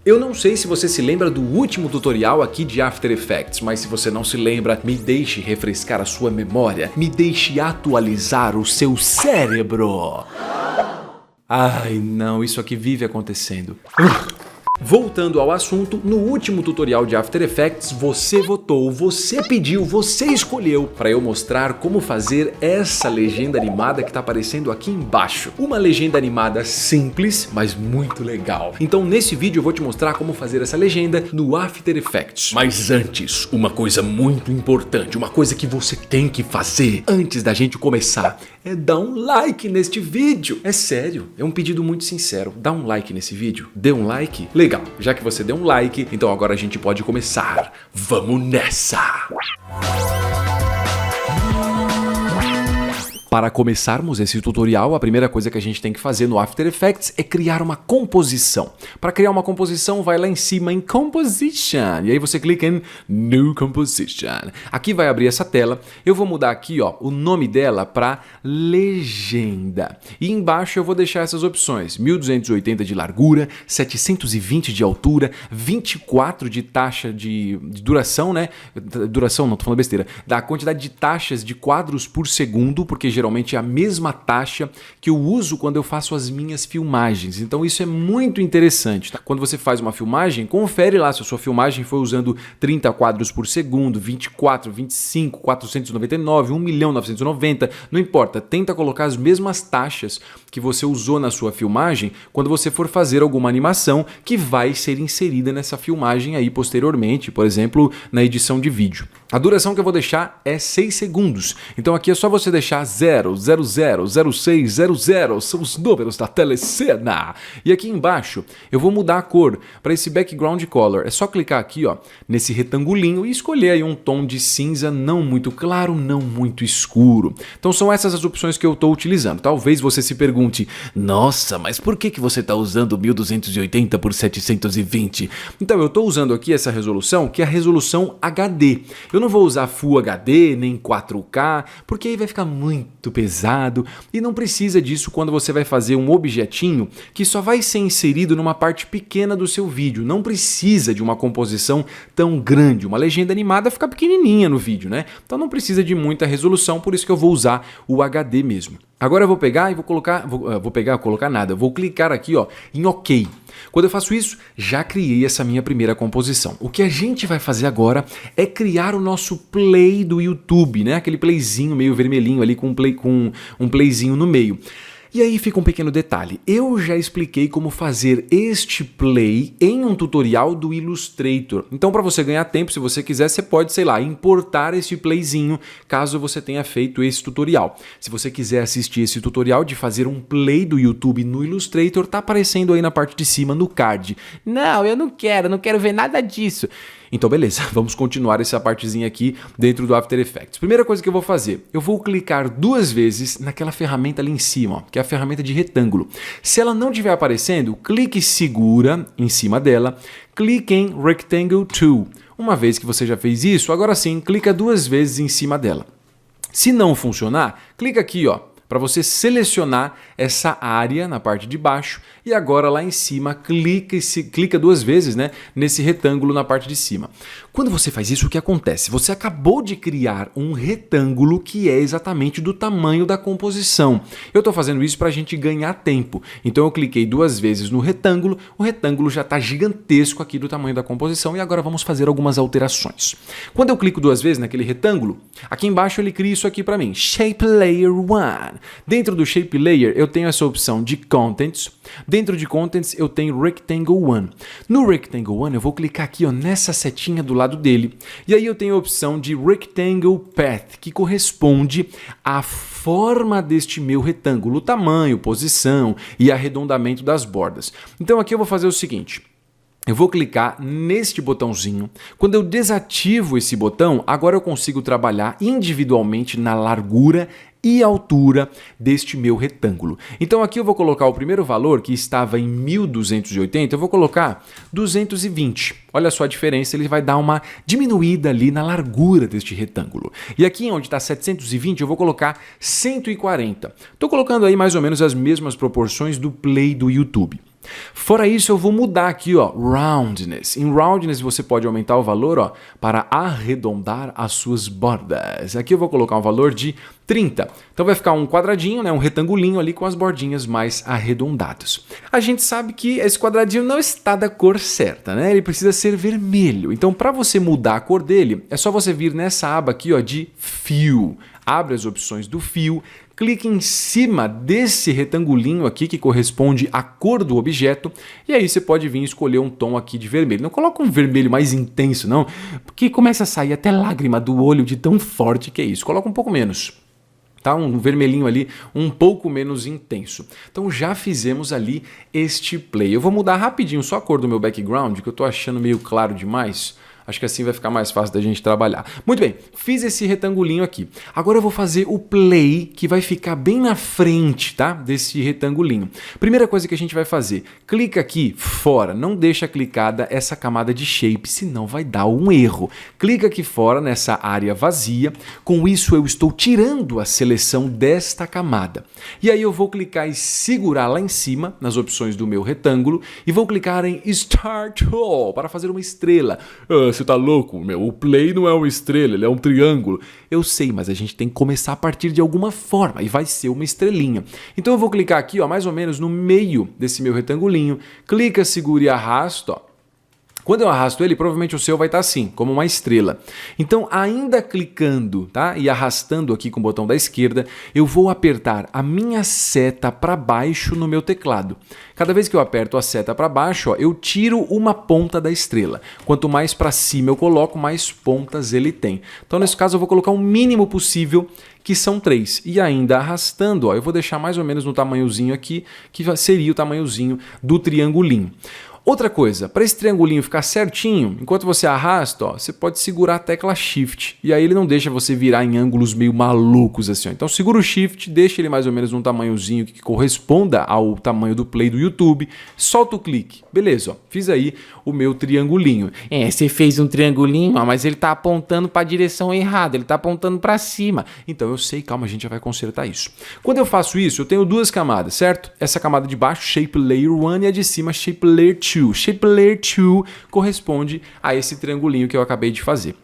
Eu não sei se você se lembra do último tutorial aqui de After Effects, mas se você não se lembra, me deixe refrescar a sua memória, me deixe atualizar o seu cérebro. Ai não, isso aqui vive acontecendo. Voltando ao assunto, no último tutorial de After Effects, você votou, você pediu, você escolheu para eu mostrar como fazer essa legenda animada que está aparecendo aqui embaixo. Uma legenda animada simples, mas muito legal. Então nesse vídeo eu vou te mostrar como fazer essa legenda no After Effects. Mas antes, uma coisa muito importante, uma coisa que você tem que fazer antes da gente começar, é dar um like neste vídeo. É sério, é um pedido muito sincero. Dá um like nesse vídeo, dê um like. Legal, já que você deu um like, então agora a gente pode começar. Vamos nessa! Para começarmos esse tutorial, a primeira coisa que a gente tem que fazer no After Effects é criar uma composição. Para criar uma composição, vai lá em cima em Composition, e aí você clica em New Composition. Aqui vai abrir essa tela, eu vou mudar aqui o nome dela para Legenda. E embaixo eu vou deixar essas opções, 1280 de largura, 720 de altura, 24 de taxa de duração, né? Duração não, tô falando besteira. Da quantidade de taxas de quadros por segundo, porque geralmente é a mesma taxa que eu uso quando eu faço as minhas filmagens. Então isso é muito interessante. Tá? Quando você faz uma filmagem, confere lá se a sua filmagem foi usando 30 quadros por segundo, 24, 25, 499, 1.990, não importa. Tenta colocar as mesmas taxas que você usou na sua filmagem quando você for fazer alguma animação que vai ser inserida nessa filmagem aí posteriormente, por exemplo, na edição de vídeo. A duração que eu vou deixar é 6 segundos. Então aqui é só você deixar 0, 00, 06, 00, são os números da telecena. E aqui embaixo eu vou mudar a cor para esse background color. É só clicar aqui nesse retangulinho e escolher aí um tom de cinza não muito claro, não muito escuro. Então são essas as opções que eu estou utilizando. Talvez você se pergunte, nossa, mas por que você está usando 1280 por 720? Então eu estou usando aqui essa resolução, que é a resolução HD. Eu não vou usar Full HD nem 4K, porque aí vai ficar muito pesado e não precisa disso quando você vai fazer um objetinho que só vai ser inserido numa parte pequena do seu vídeo. Não precisa de uma composição tão grande. Uma legenda animada fica pequenininha no vídeo, né? Então não precisa de muita resolução, por isso que eu vou usar o HD mesmo. Agora eu vou pegar e vou clicar aqui em OK. Quando eu faço isso, já criei essa minha primeira composição. O que a gente vai fazer agora é criar o nosso play do YouTube, né? Aquele playzinho meio vermelhinho ali com um playzinho no meio. E aí fica um pequeno detalhe, eu já expliquei como fazer este play em um tutorial do Illustrator. Então para você ganhar tempo, se você quiser, você pode, sei lá, importar esse playzinho caso você tenha feito esse tutorial. Se você quiser assistir esse tutorial de fazer um play do YouTube no Illustrator, tá aparecendo aí na parte de cima no card. Não, eu não quero ver nada disso. Então beleza, vamos continuar essa partezinha aqui dentro do After Effects. Primeira coisa que eu vou fazer, eu vou clicar 2 vezes naquela ferramenta ali em cima, que é a ferramenta de retângulo. Se ela não estiver aparecendo, clique e segura em cima dela, clique em Rectangle Tool. Uma vez que você já fez isso, agora sim, clica 2 vezes em cima dela. Se não funcionar, clica aqui, para você selecionar essa área na parte de baixo e agora lá em cima clica 2 vezes, né, nesse retângulo na parte de cima. Quando você faz isso, o que acontece? Você acabou de criar um retângulo que é exatamente do tamanho da composição. Eu estou fazendo isso para a gente ganhar tempo. Então eu cliquei 2 vezes no retângulo, o retângulo já está gigantesco aqui do tamanho da composição e agora vamos fazer algumas alterações. Quando eu clico 2 vezes naquele retângulo, aqui embaixo ele cria isso aqui para mim, Shape Layer 1. Dentro do Shape Layer eu tenho essa opção de Contents. Dentro de Contents eu tenho Rectangle 1. No Rectangle 1 eu vou clicar aqui nessa setinha do lado dele. E aí eu tenho a opção de Rectangle Path, que corresponde à forma deste meu retângulo, o tamanho, posição e arredondamento das bordas. Então aqui eu vou fazer o seguinte. Eu vou clicar neste botãozinho. Quando eu desativo esse botão, agora eu consigo trabalhar individualmente na largura e altura deste meu retângulo. Então aqui eu vou colocar o primeiro valor, que estava em 1280, eu vou colocar 220. Olha só a diferença, ele vai dar uma diminuída ali na largura deste retângulo. E aqui onde está 720, eu vou colocar 140. Estou colocando aí mais ou menos as mesmas proporções do play do YouTube. Fora isso, eu vou mudar aqui, ó, roundness. Em roundness você pode aumentar o valor, ó, para arredondar as suas bordas. Aqui eu vou colocar um valor de 30. Então vai ficar um quadradinho, né, um retangulinho ali com as bordinhas mais arredondadas. A gente sabe que esse quadradinho não está da cor certa, né? Ele precisa ser vermelho. Então para você mudar a cor dele, é só você vir nessa aba aqui, ó, de Fill. Abre as opções do Fill, clique em cima desse retangulinho aqui que corresponde à cor do objeto e aí você pode vir escolher um tom aqui de vermelho. Não coloca um vermelho mais intenso não, porque começa a sair até lágrima do olho de tão forte que é isso. Coloca um pouco menos. Tá? Um vermelhinho ali um pouco menos intenso. Então já fizemos ali este play. Eu vou mudar rapidinho só a cor do meu background, que eu estou achando meio claro demais. Acho que assim vai ficar mais fácil da gente trabalhar. Muito bem, fiz esse retangulinho aqui. Agora eu vou fazer o play, que vai ficar bem na frente, tá? Desse retangulinho. Primeira coisa que a gente vai fazer, clica aqui fora, não deixa clicada essa camada de shape, senão vai dar um erro. Clica aqui fora nessa área vazia, com isso eu estou tirando a seleção desta camada. E aí eu vou clicar e segurar lá em cima, nas opções do meu retângulo, e vou clicar em Start All, para fazer uma estrela. Você tá louco, meu? O play não é uma estrela, ele é um triângulo. Eu sei, mas a gente tem que começar a partir de alguma forma e vai ser uma estrelinha. Então eu vou clicar aqui, ó, mais ou menos no meio desse meu retangulinho. Clica, segura e arrasta, ó. Quando eu arrasto ele, provavelmente o seu vai estar assim, como uma estrela. Então, ainda clicando, tá? E arrastando aqui com o botão da esquerda, eu vou apertar a minha seta para baixo no meu teclado. Cada vez que eu aperto a seta para baixo, ó, eu tiro uma ponta da estrela. Quanto mais para cima eu coloco, mais pontas ele tem. Então, nesse caso, eu vou colocar o mínimo possível, que são 3. E ainda arrastando, ó, eu vou deixar mais ou menos no tamanhozinho aqui, que seria o tamanhozinho do triangulinho. Outra coisa, para esse triangulinho ficar certinho, enquanto você arrasta, ó, você pode segurar a tecla Shift e aí ele não deixa você virar em ângulos meio malucos assim. Ó. Então segura o Shift, deixa ele mais ou menos num tamanhozinho que corresponda ao tamanho do play do YouTube, solta o clique. Beleza, ó, fiz aí o meu triangulinho. Você fez um triangulinho, ó, mas ele tá apontando para a direção errada, ele tá apontando para cima. Então eu sei, calma, a gente já vai consertar isso. Quando eu faço isso, eu tenho duas camadas, certo? Essa camada de baixo, Shape Layer 1, e a de cima, Shape Layer 2. Shape Layer 2 corresponde a esse triangulinho que eu acabei de fazer.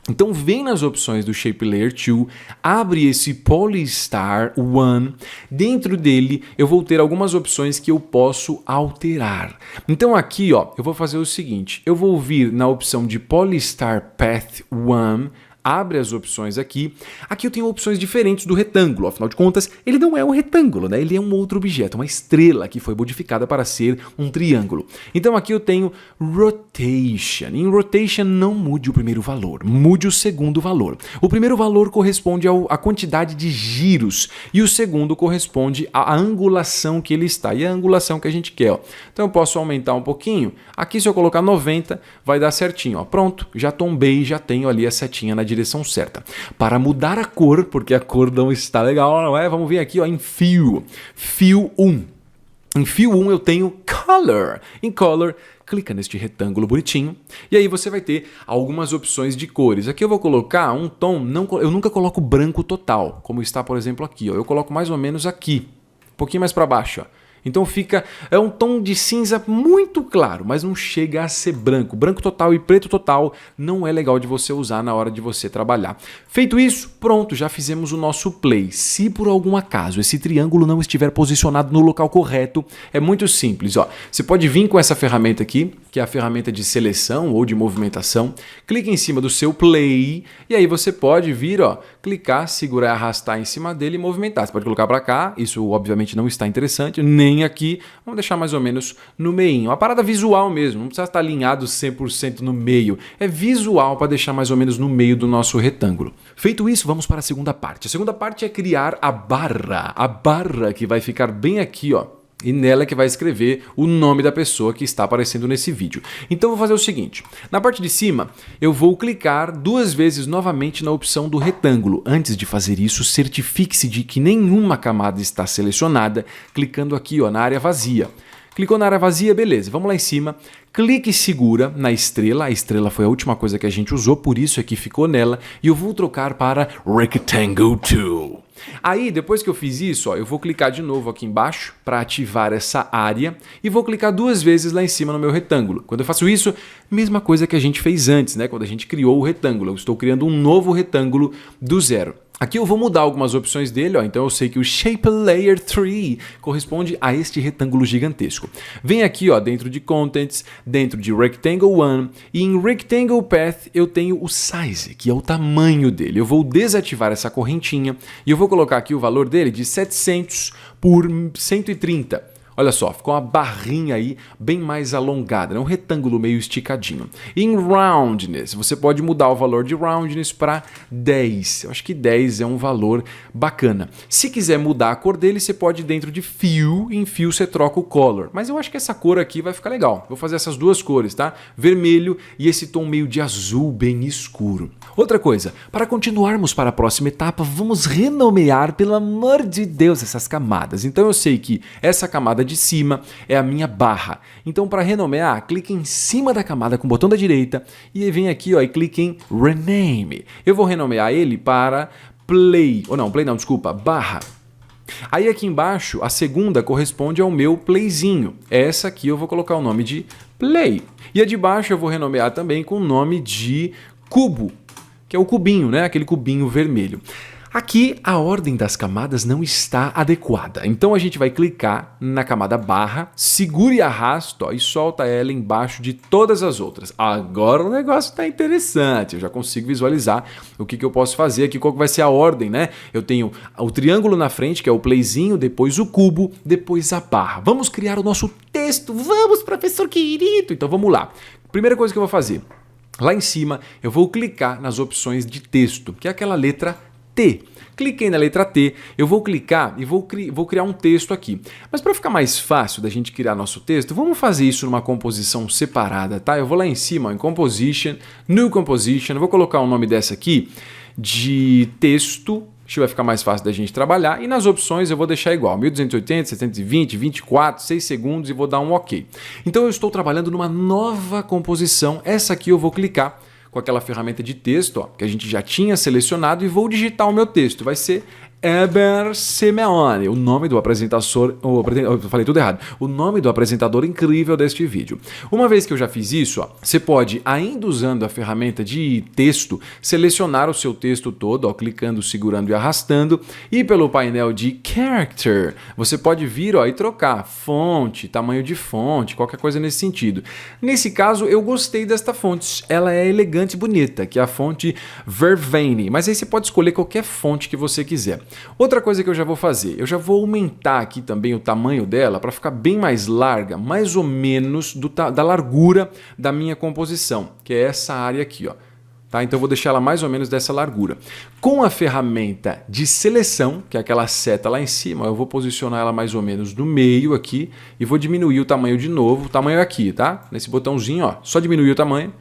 Então vem nas opções do Shape Layer 2, abre esse Polystar 1, dentro dele eu vou ter algumas opções que eu posso alterar. Então aqui, ó, eu vou fazer o seguinte, eu vou vir na opção de Polystar Path 1, abre as opções aqui. Aqui eu tenho opções diferentes do retângulo, afinal de contas, ele não é um retângulo, né? Ele é um outro objeto, uma estrela que foi modificada para ser um triângulo. Então aqui eu tenho Rotation. Em Rotation não mude o primeiro valor, mude o segundo valor. O primeiro valor corresponde à quantidade de giros e o segundo corresponde à angulação que ele está e a angulação que a gente quer. Ó. Então eu posso aumentar um pouquinho. Aqui se eu colocar 90 vai dar certinho. Ó. Pronto, já tombei, já tenho ali a setinha na direção certa. Para mudar a cor, porque a cor não está legal, não é? Vamos vir aqui ó, em Fill. Fill 1. Em Fill 1 eu tenho Color. Em Color, clica neste retângulo bonitinho e aí você vai ter algumas opções de cores. Aqui eu vou colocar um tom, eu nunca coloco branco total, como está, por exemplo, aqui. Ó. Eu coloco mais ou menos aqui, um pouquinho mais para baixo. Ó. Então é um tom de cinza muito claro, mas não chega a ser branco. Branco total e preto total não é legal de você usar na hora de você trabalhar. Feito isso, pronto, já fizemos o nosso play. Se por algum acaso esse triângulo não estiver posicionado no local correto, é muito simples. Ó. Você pode vir com essa ferramenta aqui, que é a ferramenta de seleção ou de movimentação. Clique em cima do seu play e aí você pode vir, ó, clicar, segurar e arrastar em cima dele e movimentar. Você pode colocar para cá, isso obviamente não está interessante, nem aqui, vamos deixar mais ou menos no meinho. Uma parada visual mesmo, não precisa estar alinhado 100% no meio. É visual para deixar mais ou menos no meio do nosso retângulo. Feito isso, vamos para a segunda parte. A segunda parte é criar a barra que vai ficar bem aqui, ó. E nela que vai escrever o nome da pessoa que está aparecendo nesse vídeo. Então eu vou fazer o seguinte, na parte de cima eu vou clicar 2 vezes novamente na opção do retângulo. Antes de fazer isso, certifique-se de que nenhuma camada está selecionada, clicando aqui ó, na área vazia. Clicou na área vazia, beleza, vamos lá em cima, clique e segura na estrela, a estrela foi a última coisa que a gente usou, por isso aqui ficou nela, e eu vou trocar para Rectangle Tool. Aí, depois que eu fiz isso, ó, eu vou clicar de novo aqui embaixo para ativar essa área e vou clicar 2 vezes lá em cima no meu retângulo. Quando eu faço isso, mesma coisa que a gente fez antes, né? Quando a gente criou o retângulo. Eu estou criando um novo retângulo do zero. Aqui eu vou mudar algumas opções dele, ó, então eu sei que o Shape Layer 3 corresponde a este retângulo gigantesco. Vem aqui, ó, dentro de Contents, dentro de Rectangle 1 e em Rectangle Path eu tenho o Size, que é o tamanho dele. Eu vou desativar essa correntinha e eu vou colocar aqui o valor dele de 700 por 130. Olha só, ficou uma barrinha aí bem mais alongada, né? Um retângulo meio esticadinho. Em Roundness, você pode mudar o valor de Roundness para 10. Eu acho que 10 é um valor bacana. Se quiser mudar a cor dele, você pode ir dentro de Fill, em Fill você troca o Color. Mas eu acho que essa cor aqui vai ficar legal. Vou fazer essas duas cores, tá? Vermelho e esse tom meio de azul bem escuro. Outra coisa, para continuarmos para a próxima etapa, vamos renomear, pelo amor de Deus, essas camadas. Então eu sei que essa camada de cima é a minha barra. Então, para renomear, clique em cima da camada com o botão da direita e vem aqui, ó, e clique em Rename. Eu vou renomear ele para Play, ou não, Play não, desculpa, barra. Aí aqui embaixo, a segunda corresponde ao meu playzinho. Essa aqui eu vou colocar o nome de Play. E a de baixo eu vou renomear também com o nome de Cubo, que é o cubinho, né? Aquele cubinho vermelho. Aqui a ordem das camadas não está adequada, então a gente vai clicar na camada barra, segura e arrasta, ó, e solta ela embaixo de todas as outras. Agora o negócio está interessante, eu já consigo visualizar o que eu posso fazer aqui, qual que vai ser a ordem, né? Eu tenho o triângulo na frente, que é o playzinho, depois o cubo, depois a barra. Vamos criar o nosso texto, vamos, professor querido! Então vamos lá. Primeira coisa que eu vou fazer, lá em cima eu vou clicar nas opções de texto, que é aquela letra T. Cliquei na letra T, eu vou clicar e vou criar um texto aqui. Mas para ficar mais fácil da gente criar nosso texto, vamos fazer isso numa composição separada, tá? Eu vou lá em cima, ó, em Composition, New Composition, eu vou colocar o nome dessa aqui de texto, acho que vai ficar mais fácil da gente trabalhar, e nas opções eu vou deixar igual, 1280, 720, 24, 6 segundos e vou dar um OK. Então eu estou trabalhando numa nova composição, essa aqui eu vou clicar com aquela ferramenta de texto, ó, que a gente já tinha selecionado, e vou digitar o meu texto. Vai ser Eber Simeone, o nome do apresentador, eu falei tudo errado, o nome do apresentador incrível deste vídeo. Uma vez que eu já fiz isso, ó, você pode, ainda usando a ferramenta de texto, selecionar o seu texto todo, ó, clicando, segurando e arrastando, e pelo painel de Character, você pode vir, ó, e trocar fonte, tamanho de fonte, qualquer coisa nesse sentido. Nesse caso, eu gostei desta fonte, ela é elegante e bonita, que é a fonte Vervain, mas aí você pode escolher qualquer fonte que você quiser. Outra coisa que eu já vou fazer, eu já vou aumentar aqui também o tamanho dela para ficar bem mais larga, mais ou menos da largura da minha composição, que é essa área aqui, ó. Tá? Então eu vou deixar ela mais ou menos dessa largura. Com a ferramenta de seleção, que é aquela seta lá em cima, eu vou posicionar ela mais ou menos no meio aqui e vou diminuir o tamanho de novo, o tamanho aqui, tá? Nesse botãozinho, ó, só diminuir o tamanho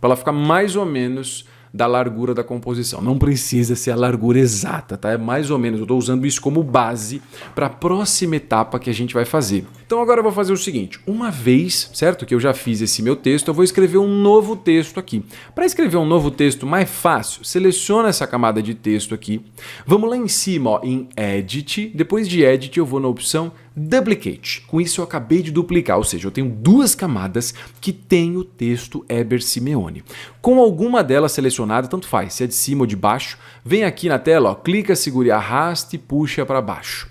para ela ficar mais ou menos da largura da composição. Não precisa ser a largura exata, tá? É mais ou menos, eu estou usando isso como base para a próxima etapa que a gente vai fazer. Então agora eu vou fazer o seguinte, uma vez, certo, que eu já fiz esse meu texto, eu vou escrever um novo texto aqui. Para escrever um novo texto mais fácil, seleciona essa camada de texto aqui, vamos lá em cima, ó, em Edit, depois de Edit eu vou na opção Duplicate. Com isso eu acabei de duplicar, ou seja, eu tenho duas camadas que tem o texto Eber Simeone. Com alguma delas selecionada, tanto faz, se é de cima ou de baixo, vem aqui na tela, ó, clica, segura e arrasta e puxa para baixo.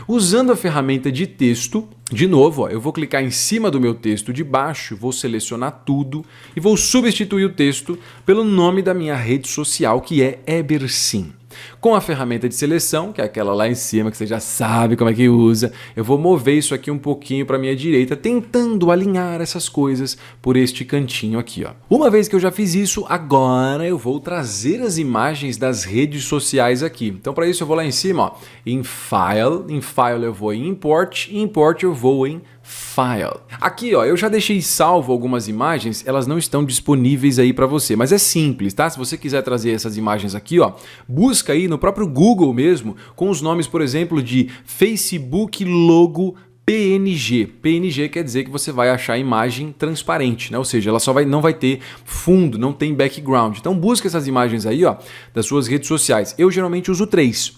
Usando a ferramenta de texto, de novo, ó, eu vou clicar em cima do meu texto de baixo, vou selecionar tudo e vou substituir o texto pelo nome da minha rede social, que é Ebersim. Com a ferramenta de seleção, que é aquela lá em cima, que você já sabe como é que usa, eu vou mover isso aqui um pouquinho para a minha direita, tentando alinhar essas coisas por este cantinho aqui, ó. Uma vez que eu já fiz isso, agora eu vou trazer as imagens das redes sociais aqui. Então, para isso, eu vou lá em cima, ó, em File eu vou em Import eu vou em File. Aqui, ó, eu já deixei salvo algumas imagens, elas não estão disponíveis aí para você, mas é simples, tá? Se você quiser trazer essas imagens aqui, ó, busca aí no próprio Google mesmo, com os nomes, por exemplo, de Facebook Logo PNG. PNG quer dizer que você vai achar a imagem transparente, né? Ou seja, ela não vai ter fundo, não tem background. Então busca essas imagens aí, ó, das suas redes sociais. Eu geralmente uso 3.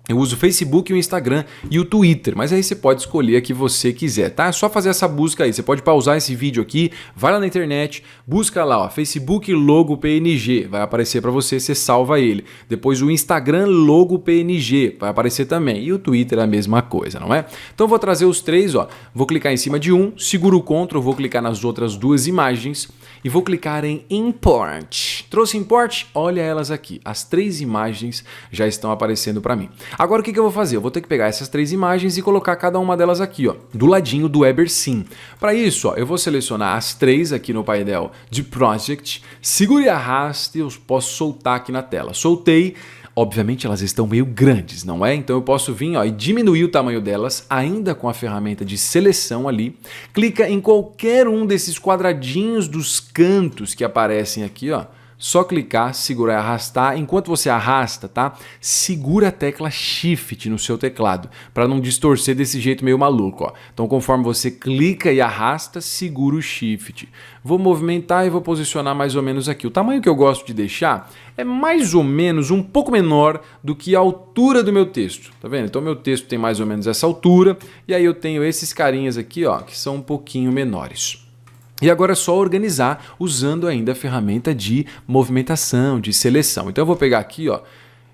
Eu uso o Facebook, o Instagram e o Twitter, mas aí você pode escolher a que você quiser, tá? É só fazer essa busca aí. Você pode pausar esse vídeo aqui, vai lá na internet, busca lá, ó, Facebook logo PNG, vai aparecer para você, você salva ele. Depois o Instagram logo PNG, vai aparecer também. E o Twitter é a mesma coisa, não é? Então eu vou trazer os três, ó. Vou clicar em cima de um, seguro o Ctrl, vou clicar nas outras duas imagens e vou clicar em Import. Trouxe Import? Olha elas aqui. As três imagens já estão aparecendo para mim. Agora o que eu vou fazer? Eu vou ter que pegar essas três imagens e colocar cada uma delas aqui, ó, do ladinho do EberSim. Para isso, ó, eu vou selecionar as três aqui no painel de Project, segure e arraste, eu posso soltar aqui na tela. Soltei. Obviamente elas estão meio grandes, não é? Então eu posso vir, ó, e diminuir o tamanho delas, ainda com a ferramenta de seleção ali. Clica em qualquer um desses quadradinhos dos cantos que aparecem aqui, ó. Só clicar, segurar e arrastar. Enquanto você arrasta, tá? Segura a tecla Shift no seu teclado, para não distorcer desse jeito meio maluco, ó. Então, conforme você clica e arrasta, segura o Shift. Vou movimentar e vou posicionar mais ou menos aqui. O tamanho que eu gosto de deixar é mais ou menos um pouco menor do que a altura do meu texto. Tá vendo? Então, meu texto tem mais ou menos essa altura. E aí eu tenho esses carinhas aqui, ó, que são um pouquinho menores. E agora é só organizar usando ainda a ferramenta de movimentação, de seleção. Então eu vou pegar aqui, ó,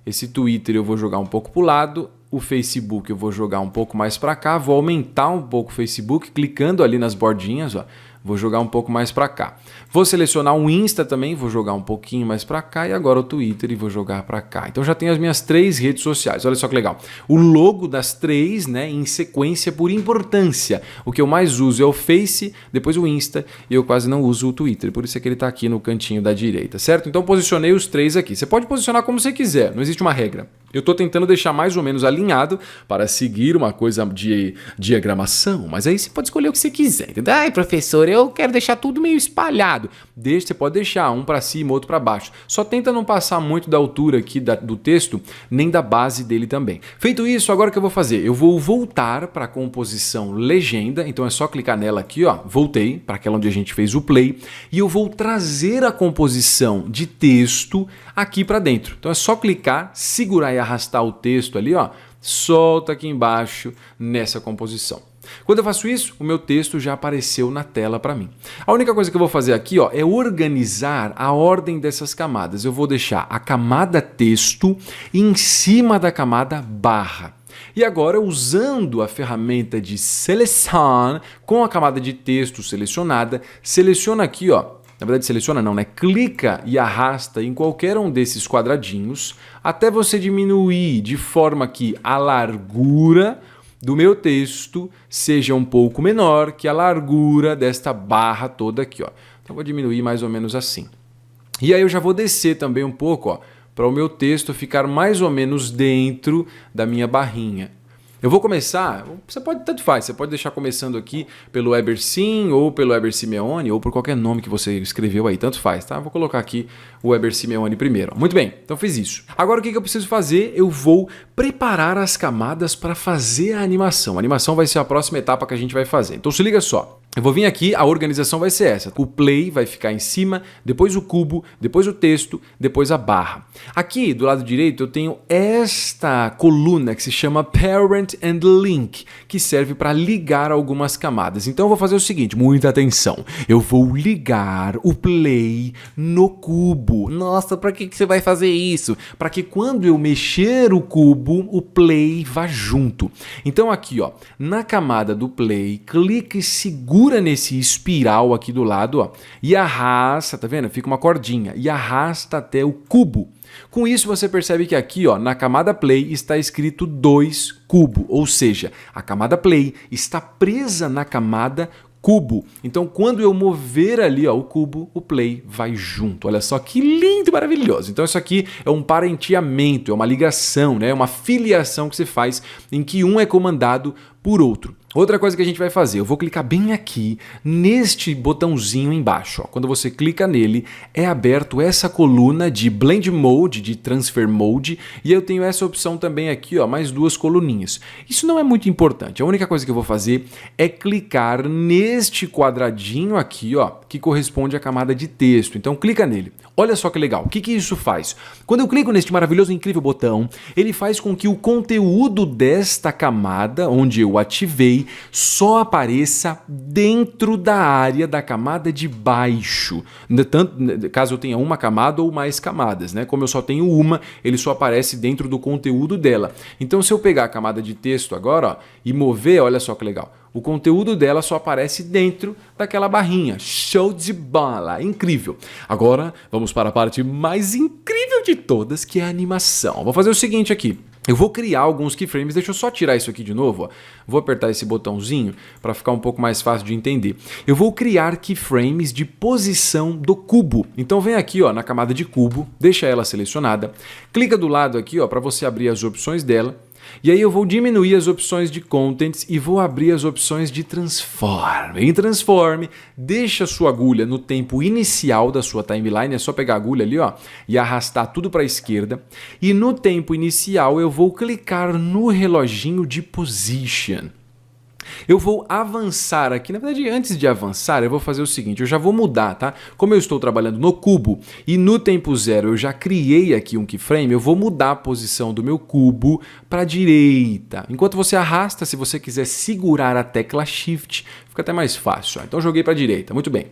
esse Twitter eu vou jogar um pouco para o lado, o Facebook eu vou jogar um pouco mais para cá, vou aumentar um pouco o Facebook, clicando ali nas bordinhas, ó, vou jogar um pouco mais para cá. Vou selecionar um Insta também, vou jogar um pouquinho mais para cá e agora o Twitter e vou jogar para cá. Então já tenho as minhas três redes sociais. Olha só que legal. O logo das três, né, em sequência por importância. O que eu mais uso é o Face, depois o Insta e eu quase não uso o Twitter. Por isso é que ele está aqui no cantinho da direita, certo? Então posicionei os três aqui. Você pode posicionar como você quiser, não existe uma regra. Eu estou tentando deixar mais ou menos alinhado para seguir uma coisa de diagramação, mas aí você pode escolher o que você quiser. Entendeu? Ai, professor, eu quero deixar tudo meio espalhado. Você pode deixar um para cima, outro para baixo. Só tenta não passar muito da altura aqui do texto, nem da base dele também. Feito isso, agora o que eu vou fazer? Eu vou voltar para a composição legenda, então é só clicar nela aqui, ó. Voltei para aquela onde a gente fez o play e eu vou trazer a composição de texto aqui para dentro. Então é só clicar, segurar e arrastar o texto ali, ó, solta aqui embaixo nessa composição. Quando eu faço isso, o meu texto já apareceu na tela para mim. A única coisa que eu vou fazer aqui, ó, é organizar a ordem dessas camadas. Eu vou deixar a camada texto em cima da camada barra. E agora, usando a ferramenta de seleção, com a camada de texto selecionada, seleciona aqui, ó. Na verdade, seleciona não, né? Clica e arrasta em qualquer um desses quadradinhos até você diminuir de forma que a largura do meu texto seja um pouco menor que a largura desta barra toda aqui, ó. Então, vou diminuir mais ou menos assim. E aí eu já vou descer também um pouco, ó, para o meu texto ficar mais ou menos dentro da minha barrinha. Eu vou começar, você pode, tanto faz, você pode deixar começando aqui pelo EberSim ou pelo EberSimeone ou por qualquer nome que você escreveu aí, tanto faz, tá? Vou colocar aqui o EberSimeone primeiro. Muito bem, então fiz isso. Agora o que eu preciso fazer? Eu vou preparar as camadas para fazer a animação. A animação vai ser a próxima etapa que a gente vai fazer. Então se liga só. Eu vou vir aqui, a organização vai ser essa. O play vai ficar em cima, depois o cubo, depois o texto, depois a barra. Aqui do lado direito eu tenho esta coluna que se chama Parent and Link, que serve para ligar algumas camadas. Então eu vou fazer o seguinte, muita atenção. Eu vou ligar o play no cubo. Nossa, para que você vai fazer isso? Para que quando eu mexer o cubo, o play vá junto. Então aqui, ó, na camada do play, clique e segura nesse espiral aqui do lado, ó, e arrasta, tá vendo? Fica uma cordinha e arrasta até o cubo. Com isso você percebe que aqui, ó, na camada play está escrito 2 cubo, ou seja, a camada play está presa na camada cubo. Então, quando eu mover ali, ó, o cubo, o play vai junto. Olha só que lindo e maravilhoso. Então, isso aqui é um parenteamento, é uma ligação, né? É uma filiação que se faz em que um é comandado por outro. Outra coisa que a gente vai fazer, eu vou clicar bem aqui neste botãozinho embaixo. Ó. Quando você clica nele, é aberto essa coluna de Blend Mode, de Transfer Mode, e eu tenho essa opção também aqui, ó, mais duas coluninhas. Isso não é muito importante, a única coisa que eu vou fazer é clicar neste quadradinho aqui, ó, que corresponde à camada de texto. Então clica nele. Olha só que legal, o que isso faz? Quando eu clico neste maravilhoso e incrível botão, ele faz com que o conteúdo desta camada, onde eu ativei, só apareça dentro da área da camada de baixo. Tanto, caso eu tenha uma camada ou mais camadas, né? Como eu só tenho uma, ele só aparece dentro do conteúdo dela. Então se eu pegar a camada de texto agora, ó, e mover, olha só que legal. O conteúdo dela só aparece dentro daquela barrinha. Show de bola! Incrível! Agora vamos para a parte mais incrível de todas, que é a animação. Vou fazer o seguinte aqui. Eu vou criar alguns keyframes, deixa eu só tirar isso aqui de novo. Ó. Vou apertar esse botãozinho para ficar um pouco mais fácil de entender. Eu vou criar keyframes de posição do cubo. Então vem aqui, ó, na camada de cubo, deixa ela selecionada. Clica do lado aqui para você abrir as opções dela. E aí eu vou diminuir as opções de Contents e vou abrir as opções de Transform. Em Transform, deixa a sua agulha no tempo inicial da sua timeline, é só pegar a agulha ali, ó, e arrastar tudo para a esquerda. E no tempo inicial eu vou clicar no reloginho de Position. Eu vou avançar aqui, na verdade antes de avançar eu vou fazer o seguinte, eu já vou mudar, tá? Como eu estou trabalhando no cubo e no tempo zero eu já criei aqui um keyframe, eu vou mudar a posição do meu cubo para a direita. Enquanto você arrasta, se você quiser segurar a tecla Shift, fica até mais fácil. Ó. Então joguei para a direita, muito bem.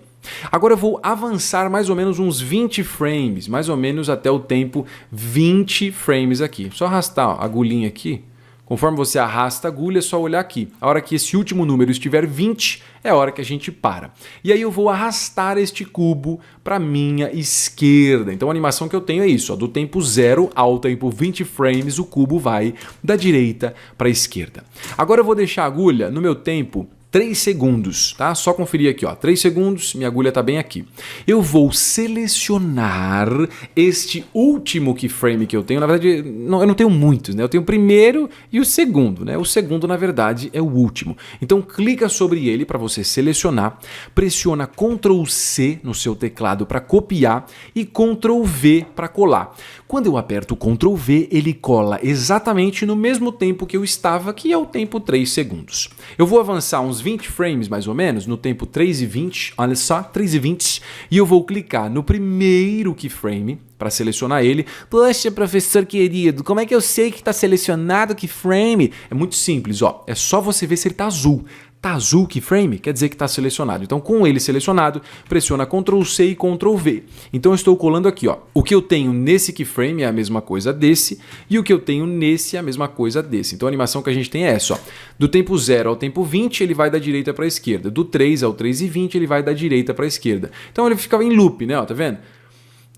Agora eu vou avançar mais ou menos uns 20 frames, mais ou menos até o tempo 20 frames aqui. Só arrastar ó, a agulhinha aqui. Conforme você arrasta a agulha, é só olhar aqui. A hora que esse último número estiver 20, é a hora que a gente para. E aí eu vou arrastar este cubo para minha esquerda. Então a animação que eu tenho é isso. Ó, do tempo 0 ao tempo 20 frames, o cubo vai da direita para a esquerda. Agora eu vou deixar a agulha no meu tempo 3 segundos, tá? Só conferir aqui, ó, 3 segundos, minha agulha tá bem aqui. Eu vou selecionar este último keyframe que eu tenho, na verdade, eu não tenho muitos, né? Eu tenho o primeiro e o segundo, né? O segundo, na verdade, é o último. Então, clica sobre ele para você selecionar, pressiona Ctrl C no seu teclado para copiar e Ctrl V para colar. Quando eu aperto Ctrl V, ele cola exatamente no mesmo tempo que eu estava, que é o tempo 3 segundos. Eu vou avançar uns 20 frames mais ou menos, no tempo 3 e 20, olha só, 3 e 20, e eu vou clicar no primeiro keyframe para selecionar ele. Poxa, professor querido, como é que eu sei que está selecionado o keyframe? É muito simples, ó, é só você ver se ele está azul. Tá azul o keyframe, quer dizer que está selecionado. Então, com ele selecionado, pressiona Ctrl C e Ctrl V. Então, eu estou colando aqui, ó. O que eu tenho nesse keyframe é a mesma coisa desse, e o que eu tenho nesse é a mesma coisa desse. Então, a animação que a gente tem é essa, ó. Do tempo 0 ao tempo 20, ele vai da direita para a esquerda. Do 3 ao 3 e 20, ele vai da direita para a esquerda. Então, ele fica em loop, né? Ó, tá vendo?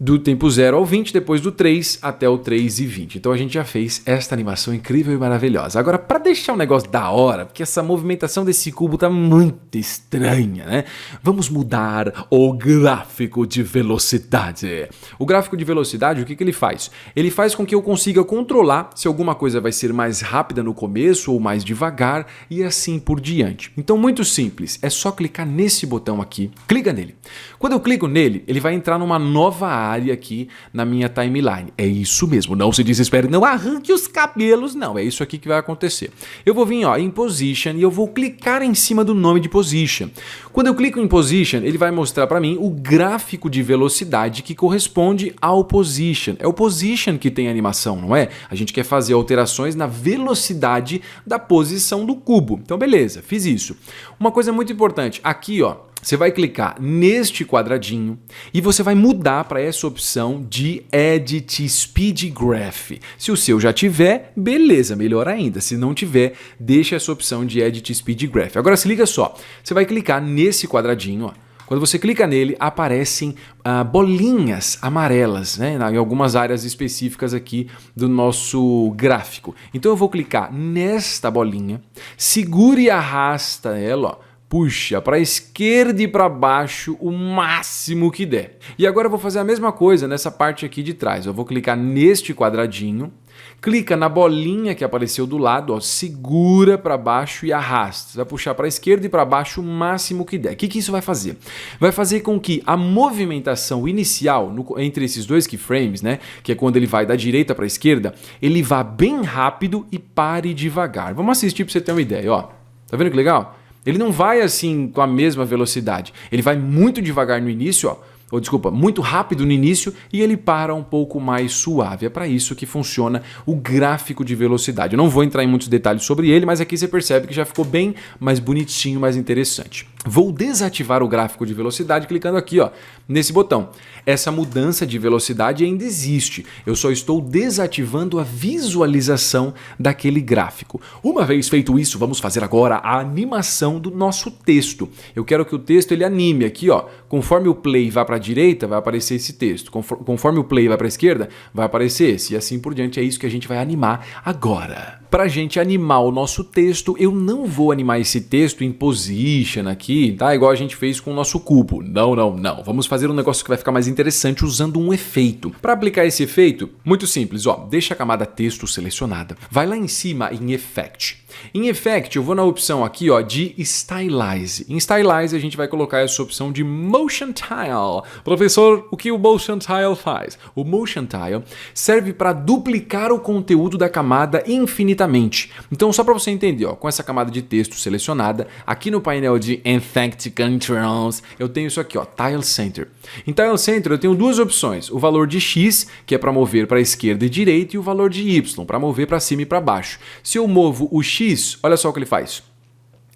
Do tempo 0 ao 20, depois do 3 até o 3 e 20. Então a gente já fez esta animação incrível e maravilhosa. Agora, para deixar o negócio da hora, porque essa movimentação desse cubo tá muito estranha, né? Vamos mudar o gráfico de velocidade. O gráfico de velocidade, o que ele faz? Ele faz com que eu consiga controlar se alguma coisa vai ser mais rápida no começo ou mais devagar e assim por diante. Então, muito simples. É só clicar nesse botão aqui. Clica nele. Quando eu clico nele, ele vai entrar numa nova área aqui na minha timeline. É isso mesmo, não se desespere, não arranque os cabelos, não, é isso aqui que vai acontecer. Eu vou vir ó, em Position e eu vou clicar em cima do nome de Position. Quando eu clico em Position, ele vai mostrar para mim o gráfico de velocidade que corresponde ao Position. É o Position que tem animação, não é? A gente quer fazer alterações na velocidade da posição do cubo. Então beleza, fiz isso. Uma coisa muito importante, aqui ó, você vai clicar neste quadradinho e você vai mudar para essa opção de Edit Speed Graph. Se o seu já tiver, beleza, melhor ainda. Se não tiver, deixa essa opção de Edit Speed Graph. Agora se liga só, você vai clicar nesse quadradinho, ó. Quando você clica nele, aparecem bolinhas amarelas, né, em algumas áreas específicas aqui do nosso gráfico. Então eu vou clicar nesta bolinha, segura e arrasta ela, ó, puxa para a esquerda e para baixo o máximo que der. E agora eu vou fazer a mesma coisa nessa parte aqui de trás. Eu vou clicar neste quadradinho, clica na bolinha que apareceu do lado, ó, segura para baixo e arrasta. Você vai puxar para a esquerda e para baixo o máximo que der. O que isso vai fazer? Vai fazer com que a movimentação inicial entre esses dois keyframes, né, que é quando ele vai da direita para a esquerda, ele vá bem rápido e pare devagar. Vamos assistir para você ter uma ideia, ó. Tá vendo que legal? Ele não vai assim com a mesma velocidade. Ele vai muito devagar no início, ó. Ou desculpa, muito rápido no início e ele para um pouco mais suave. É para isso que funciona o gráfico de velocidade. Eu não vou entrar em muitos detalhes sobre ele, mas aqui você percebe que já ficou bem mais bonitinho, mais interessante. Vou desativar o gráfico de velocidade clicando aqui, ó, nesse botão. Essa mudança de velocidade ainda existe. Eu só estou desativando a visualização daquele gráfico. Uma vez feito isso, vamos fazer agora a animação do nosso texto. Eu quero que o texto ele anime aqui, ó. Conforme o play vá para a direita, vai aparecer esse texto. Conforme o play vai para a esquerda, vai aparecer esse. E assim por diante, é isso que a gente vai animar agora. Para a gente animar o nosso texto, eu não vou animar esse texto em position aqui, tá? Igual a gente fez com o nosso cubo. Não. Vamos fazer um negócio que vai ficar mais interessante usando um efeito. Para aplicar esse efeito, muito simples, ó. Deixa a camada texto selecionada. Vai lá em cima em Effect. Em Effect, eu vou na opção aqui, ó, de Stylize. Em Stylize, a gente vai colocar essa opção de Motion Tile. Professor, o que o Motion Tile faz? O Motion Tile serve para duplicar o conteúdo da camada infinitamente. Então, só para você entender, ó, com essa camada de texto selecionada, aqui no painel de Effect Controls, eu tenho isso aqui, ó, Tile Center. Em Tile Center, eu tenho duas opções. O valor de X, que é para mover para a esquerda e direita, e o valor de Y, para mover para cima e para baixo. Se eu movo o X, olha só o que ele faz.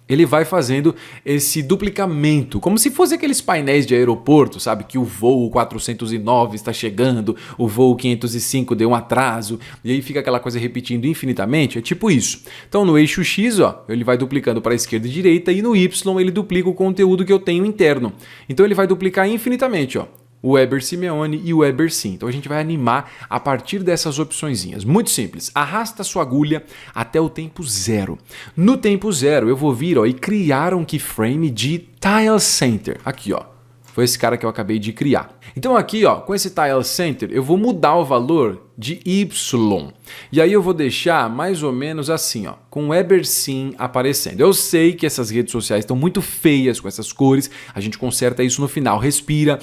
Ele vai fazendo esse duplicamento, como se fosse aqueles painéis de aeroporto, sabe? Que o voo 409 está chegando, o voo 505 deu um atraso, e aí fica aquela coisa repetindo infinitamente, é tipo isso. Então no eixo X, ó, ele vai duplicando para a esquerda e direita, e no Y ele duplica o conteúdo que eu tenho interno. Então ele vai duplicar infinitamente, ó. O Weber Simeone e o Weber Sim. Então a gente vai animar a partir dessas opçõezinhas. Muito simples. Arrasta a sua agulha até o tempo 0. No tempo 0 eu vou vir, ó, e criar um keyframe de Tile Center. Aqui, ó. Foi esse cara que eu acabei de criar. Então aqui, ó, com esse Tile Center, eu vou mudar o valor de Y. E aí eu vou deixar mais ou menos assim, ó, com o Weber Sim aparecendo. Eu sei que essas redes sociais estão muito feias com essas cores. A gente conserta isso no final. Respira.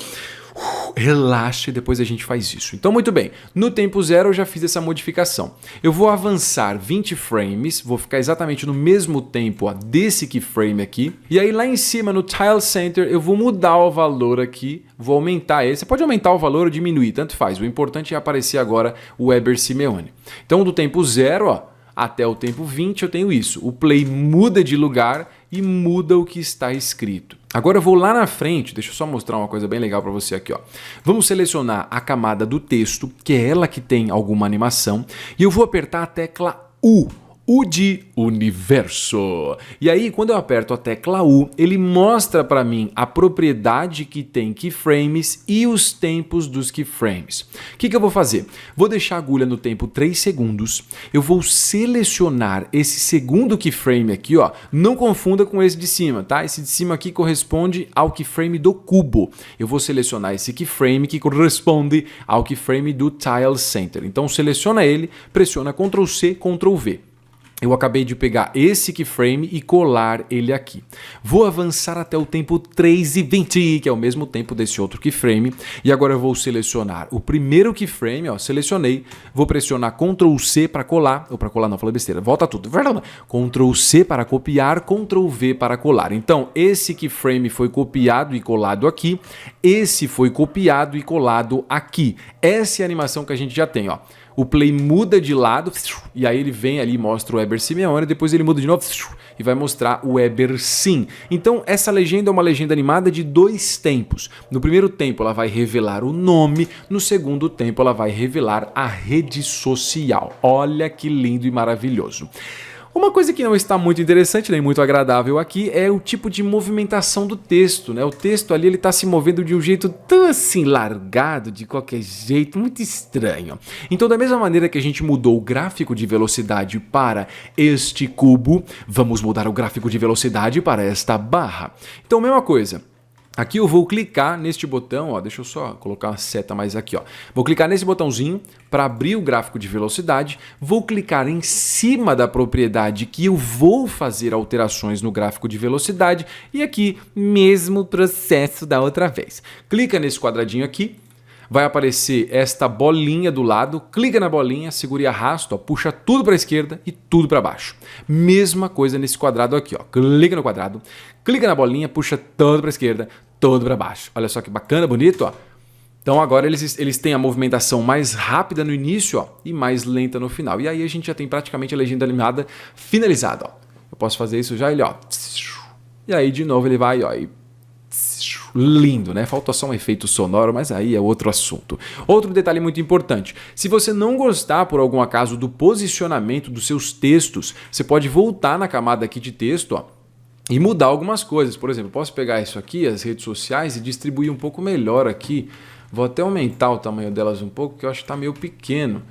Relaxa e depois a gente faz isso. Então, muito bem. No tempo 0 eu já fiz essa modificação. Eu vou avançar 20 frames, vou ficar exatamente no mesmo tempo, ó, desse keyframe aqui. E aí lá em cima no Tile Center eu vou mudar o valor aqui, vou aumentar ele. Você pode aumentar o valor ou diminuir, tanto faz. O importante é aparecer agora o Weber Simeone. Então, do tempo 0, ó, até o tempo 20 eu tenho isso. O play muda de lugar e muda o que está escrito. Agora eu vou lá na frente, deixa eu só mostrar uma coisa bem legal para você aqui, ó. Vamos selecionar a camada do texto, que é ela que tem alguma animação, e eu vou apertar a tecla U. U de universo. E aí, quando eu aperto a tecla U, ele mostra para mim a propriedade que tem keyframes e os tempos dos keyframes. O que eu vou fazer? Vou deixar a agulha no tempo 3 segundos. Eu vou selecionar esse segundo keyframe aqui, ó. Não confunda com esse de cima, tá? Esse de cima aqui corresponde ao keyframe do cubo. Eu vou selecionar esse keyframe que corresponde ao keyframe do Tile Center. Então, seleciona ele, pressiona Ctrl C, Ctrl V. Eu acabei de pegar esse keyframe e colar ele aqui. Vou avançar até o tempo 3:20, que é o mesmo tempo desse outro keyframe. E agora eu vou selecionar o primeiro keyframe, ó, selecionei. Vou pressionar Ctrl C para colar, ou para colar não, falei besteira, volta tudo. Ctrl C para copiar, Ctrl V para colar. Então, esse keyframe foi copiado e colado aqui. Esse foi copiado e colado aqui. Essa é a animação que a gente já tem, ó. O play muda de lado e aí ele vem ali e mostra o Weber Simeone, depois ele muda de novo e vai mostrar o Weber Sim. Então essa legenda é uma legenda animada de 2 tempos. No primeiro tempo ela vai revelar o nome, no segundo tempo ela vai revelar a rede social. Olha que lindo e maravilhoso. Uma coisa que não está muito interessante nem muito agradável aqui é o tipo de movimentação do texto, né? O texto ali ele está se movendo de um jeito tão assim largado, de qualquer jeito, muito estranho. Então, da mesma maneira que a gente mudou o gráfico de velocidade para este cubo, vamos mudar o gráfico de velocidade para esta barra. Então, mesma coisa. Aqui eu vou clicar neste botão, ó, deixa eu só colocar uma seta mais aqui, ó. Vou clicar nesse botãozinho para abrir o gráfico de velocidade, vou clicar em cima da propriedade que eu vou fazer alterações no gráfico de velocidade e aqui, mesmo processo da outra vez. Clica nesse quadradinho aqui, vai aparecer esta bolinha do lado, clica na bolinha, segura e arrasta, ó, puxa tudo para a esquerda e tudo para baixo. Mesma coisa nesse quadrado aqui, ó. Clica no quadrado, clica na bolinha, puxa todo para a esquerda, todo para baixo. Olha só que bacana, bonito, ó. Então agora eles têm a movimentação mais rápida no início, ó, e mais lenta no final. E aí a gente já tem praticamente a legenda animada finalizada, ó. Eu posso fazer isso já, ele, ó. E aí de novo ele vai, ó, e lindo, né? Falta só um efeito sonoro, mas aí é outro assunto. Outro detalhe muito importante. Se você não gostar, por algum acaso, do posicionamento dos seus textos, você pode voltar na camada aqui de texto, ó, e mudar algumas coisas. Por exemplo, posso pegar isso aqui, as redes sociais, e distribuir um pouco melhor aqui. Vou até aumentar o tamanho delas um pouco, porque eu acho que está meio pequeno.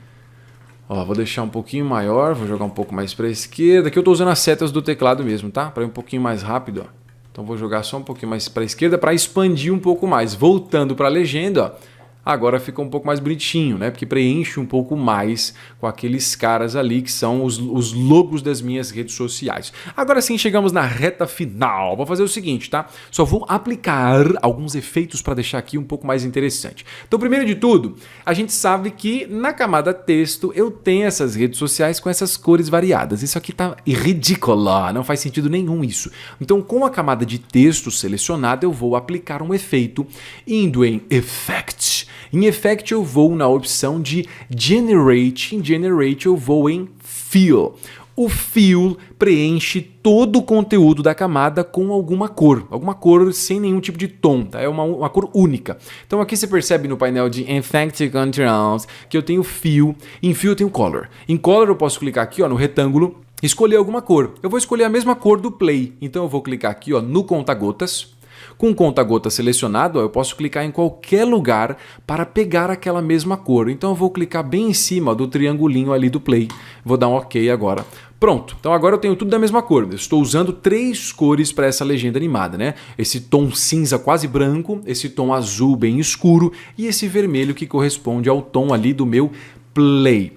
Ó, vou deixar um pouquinho maior, vou jogar um pouco mais para a esquerda. Aqui eu estou usando as setas do teclado mesmo, tá? Para ir um pouquinho mais rápido, ó. Então vou jogar só um pouquinho mais para a esquerda para expandir um pouco mais. Voltando para a legenda, ó, agora fica um pouco mais bonitinho, né? Porque preenche um pouco mais com aqueles caras ali que são os logos das minhas redes sociais. Agora sim, chegamos na reta final. Vou fazer o seguinte, tá? Só vou aplicar alguns efeitos para deixar aqui um pouco mais interessante. Então, primeiro de tudo, a gente sabe que na camada texto eu tenho essas redes sociais com essas cores variadas. Isso aqui tá ridículo, não faz sentido nenhum isso. Então, com a camada de texto selecionada, eu vou aplicar um efeito indo em Effect. Em Effect eu vou na opção de Generate, em Generate eu vou em Fill. O Fill preenche todo o conteúdo da camada com alguma cor sem nenhum tipo de tom, tá? É uma cor única. Então aqui você percebe no painel de Effect Controls que eu tenho Fill, em Fill eu tenho Color. Em Color eu posso clicar aqui, ó, no retângulo, escolher alguma cor. Eu vou escolher a mesma cor do Play, então eu vou clicar aqui, ó, no conta-gotas. Com o conta-gotas selecionado, eu posso clicar em qualquer lugar para pegar aquela mesma cor. Então eu vou clicar bem em cima do triangulinho ali do play. Vou dar um OK agora. Pronto, então agora eu tenho tudo da mesma cor. Eu estou usando 3 cores para essa legenda animada, né? Esse tom cinza quase branco, esse tom azul bem escuro e esse vermelho que corresponde ao tom ali do meu play.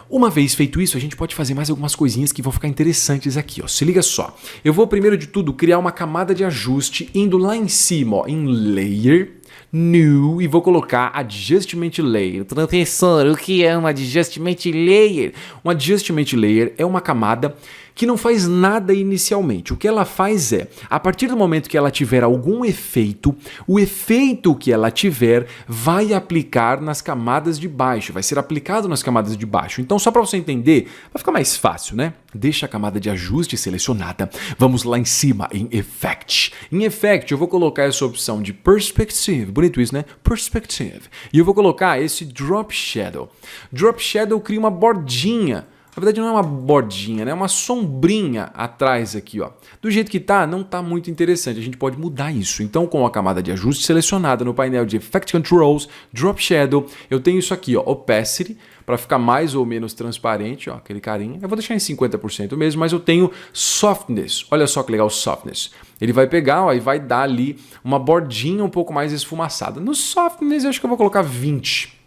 Uma vez feito isso, a gente pode fazer mais algumas coisinhas que vão ficar interessantes aqui, ó. Se liga só. Eu vou primeiro de tudo criar uma camada de ajuste indo lá em cima, ó, em Layer, New, e vou colocar Adjustment Layer. Professor, o que é um Adjustment Layer? Um Adjustment Layer é uma camada que não faz nada inicialmente. O que ela faz é, a partir do momento que ela tiver algum efeito, o efeito que ela tiver vai aplicar nas camadas de baixo, vai ser aplicado nas camadas de baixo. Então, só para você entender, vai ficar mais fácil, né? Deixa a camada de ajuste selecionada. Vamos lá em cima, em Effect. Em Effect, eu vou colocar essa opção de Perspective. Bonito isso, né? Perspective. E eu vou colocar esse Drop Shadow. Drop Shadow cria uma bordinha. Na verdade não é uma bordinha, né? É uma sombrinha atrás aqui, ó. Do jeito que tá, não tá muito interessante. A gente pode mudar isso. Então, com a camada de ajuste selecionada no painel de Effect Controls, Drop Shadow, eu tenho isso aqui, ó, Opacity, para ficar mais ou menos transparente, ó, aquele carinha. Eu vou deixar em 50% mesmo, mas eu tenho Softness. Olha só que legal o Softness. Ele vai pegar, ó, e vai dar ali uma bordinha um pouco mais esfumaçada. No Softness, eu acho que eu vou colocar 20.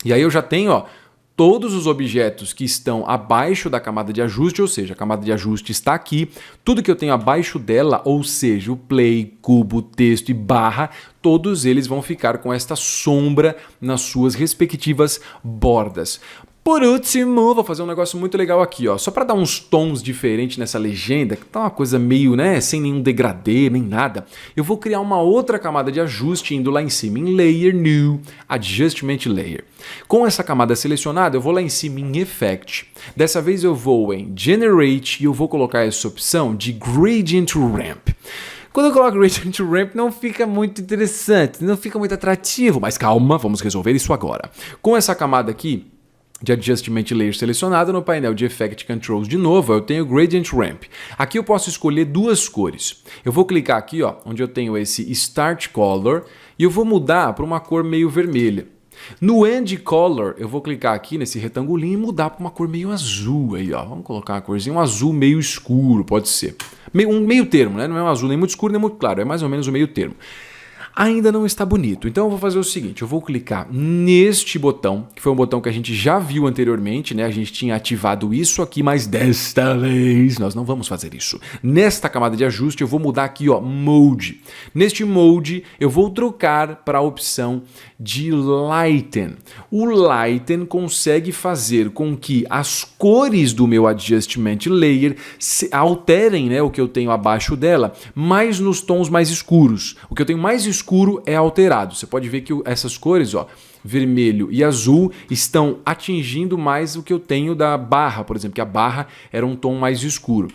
E aí eu já tenho, ó, todos os objetos que estão abaixo da camada de ajuste, ou seja, a camada de ajuste está aqui, tudo que eu tenho abaixo dela, ou seja, o play, cubo, texto e barra, todos eles vão ficar com esta sombra nas suas respectivas bordas. Por último, vou fazer um negócio muito legal aqui, ó, só para dar uns tons diferentes nessa legenda, que tá uma coisa meio, né, sem nenhum degradê, nem nada. Eu vou criar uma outra camada de ajuste indo lá em cima em Layer, New, Adjustment Layer. Com essa camada selecionada, eu vou lá em cima em Effect. Dessa vez eu vou em Generate e eu vou colocar essa opção de Gradient Ramp. Quando eu coloco Gradient Ramp não fica muito interessante, não fica muito atrativo, mas calma, vamos resolver isso agora. Com essa camada aqui, de Adjustment Layer selecionado. No painel de Effect Controls de novo, eu tenho Gradient Ramp. Aqui eu posso escolher duas cores. Eu vou clicar aqui, ó, onde eu tenho esse Start Color, e eu vou mudar para uma cor meio vermelha. No End Color, eu vou clicar aqui nesse retangulinho e mudar para uma cor meio azul aí, ó. Vamos colocar uma corzinha, um azul meio escuro, pode ser. Um meio termo, né? Não é um azul nem muito escuro nem muito claro, é mais ou menos o meio termo. Ainda não está bonito, então eu vou fazer o seguinte, eu vou clicar neste botão, que foi um botão que a gente já viu anteriormente, né? A gente tinha ativado isso aqui, mas desta vez nós não vamos fazer isso. Nesta camada de ajuste eu vou mudar aqui, ó, Mode. Neste Mode eu vou trocar para a opção de Lighten. O Lighten consegue fazer com que as cores do meu Adjustment Layer alterem, né, o que eu tenho abaixo dela, mas nos tons mais escuros. O que eu tenho mais escuro é alterado. Você pode ver que essas cores, ó, vermelho e azul, estão atingindo mais o que eu tenho da barra, por exemplo, que a barra era um tom mais escuro.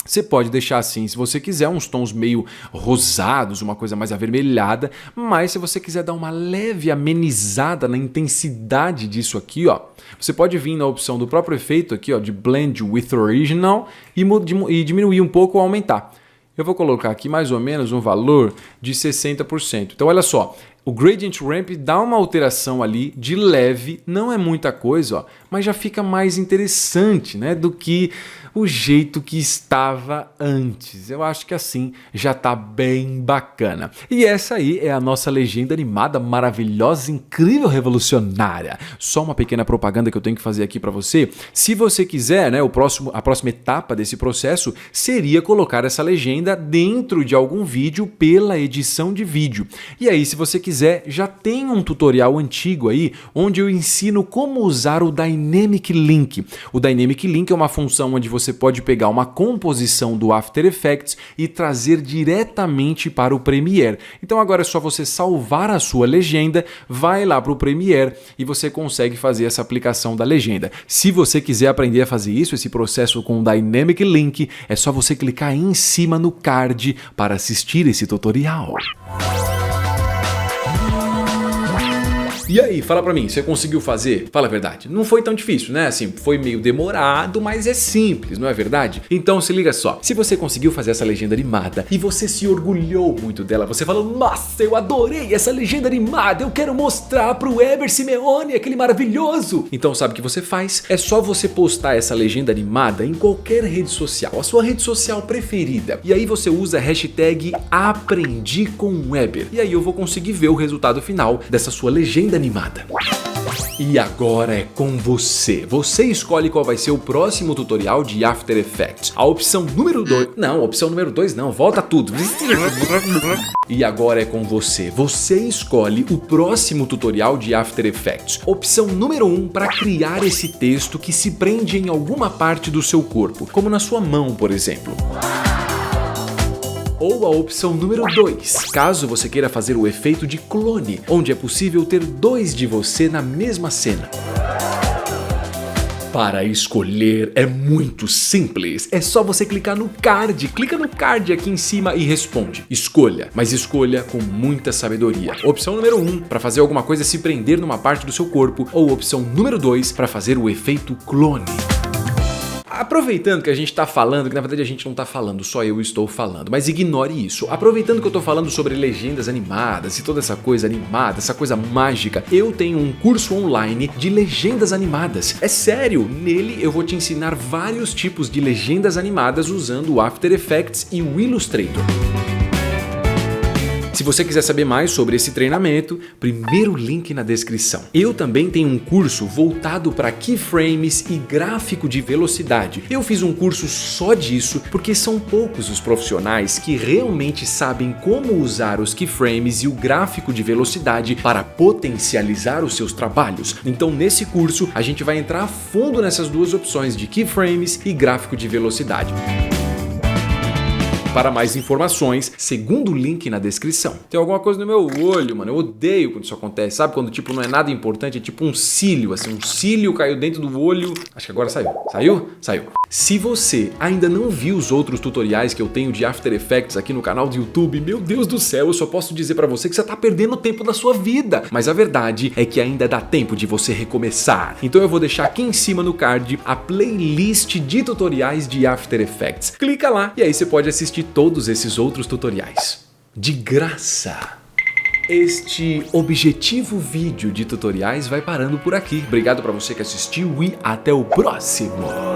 Você pode deixar assim, se você quiser, uns tons meio rosados, uma coisa mais avermelhada, mas se você quiser dar uma leve amenizada na intensidade disso aqui, ó, você pode vir na opção do próprio efeito aqui, ó, de Blend with Original e diminuir um pouco ou aumentar. Eu vou colocar aqui mais ou menos um valor de 60%. Então olha só, o Gradient Ramp dá uma alteração ali de leve, não é muita coisa, ó, mas já fica mais interessante, né, do que o jeito que estava antes. Eu acho que assim já tá bem bacana. E essa aí é a nossa legenda animada maravilhosa, incrível, revolucionária. Só uma pequena propaganda que eu tenho que fazer aqui para você. Se você quiser, né, a próxima etapa desse processo seria colocar essa legenda dentro de algum vídeo pela edição de vídeo. E aí, se você quiser, já tem um tutorial antigo aí onde eu ensino como usar o Dynamic Link. O Dynamic Link é uma função onde você pode pegar uma composição do After Effects e trazer diretamente para o Premiere. Então agora é só você salvar a sua legenda, vai lá para o Premiere e você consegue fazer essa aplicação da legenda. Se você quiser aprender a fazer isso, esse processo com o Dynamic Link, é só você clicar aí em cima no card para assistir esse tutorial. E aí, fala pra mim, você conseguiu fazer? Fala a verdade. Não foi tão difícil, né? Assim, foi meio demorado, mas é simples, não é verdade? Então se liga só, se você conseguiu fazer essa legenda animada e você se orgulhou muito dela, você falou, nossa, eu adorei essa legenda animada, eu quero mostrar pro Eber Simeone, aquele maravilhoso. Então sabe o que você faz? É só você postar essa legenda animada em qualquer rede social, a sua rede social preferida. E aí você usa a hashtag Aprendi com Eber. E aí eu vou conseguir ver o resultado final dessa sua legenda animada. E agora é com você. Você escolhe qual vai ser o próximo tutorial de After Effects. A opção número 2... Não, opção número 2 não, volta tudo. E agora é com você. Você escolhe o próximo tutorial de After Effects. Opção número 1 para criar esse texto que se prende em alguma parte do seu corpo, como na sua mão, por exemplo. Ou a opção número 2, caso você queira fazer o efeito de clone, onde é possível ter dois de você na mesma cena. Para escolher é muito simples, é só você clicar no card, clica no card aqui em cima e responde. Escolha, mas escolha com muita sabedoria. Opção número 1, para fazer alguma coisa se prender numa parte do seu corpo, ou opção número 2, para fazer o efeito clone. Aproveitando que a gente tá falando, que na verdade a gente não tá falando, só eu estou falando, mas ignore isso. Aproveitando que eu tô falando sobre legendas animadas e toda essa coisa animada, essa coisa mágica, eu tenho um curso online de legendas animadas. É sério, nele eu vou te ensinar vários tipos de legendas animadas usando o After Effects e o Illustrator. Se você quiser saber mais sobre esse treinamento, primeiro link na descrição. Eu também tenho um curso voltado para keyframes e gráfico de velocidade. Eu fiz um curso só disso porque são poucos os profissionais que realmente sabem como usar os keyframes e o gráfico de velocidade para potencializar os seus trabalhos. Então nesse curso a gente vai entrar a fundo nessas duas opções de keyframes e gráfico de velocidade. para mais informações, segundo o link na descrição. Tem alguma coisa no meu olho, mano. Eu odeio quando isso acontece. Sabe quando tipo não é nada importante, é tipo um cílio, assim, um cílio caiu dentro do olho. Acho que agora saiu. Saiu? Saiu. Se você ainda não viu os outros tutoriais que eu tenho de After Effects aqui no canal do YouTube, meu Deus do céu, eu só posso dizer pra você que você tá perdendo tempo da sua vida. Mas a verdade é que ainda dá tempo de você recomeçar. Então eu vou deixar aqui em cima no card a playlist de tutoriais de After Effects. Clica lá e aí você pode assistir todos esses outros tutoriais. De graça. Este objetivo vídeo de tutoriais vai parando por aqui. Obrigado pra você que assistiu e até o próximo.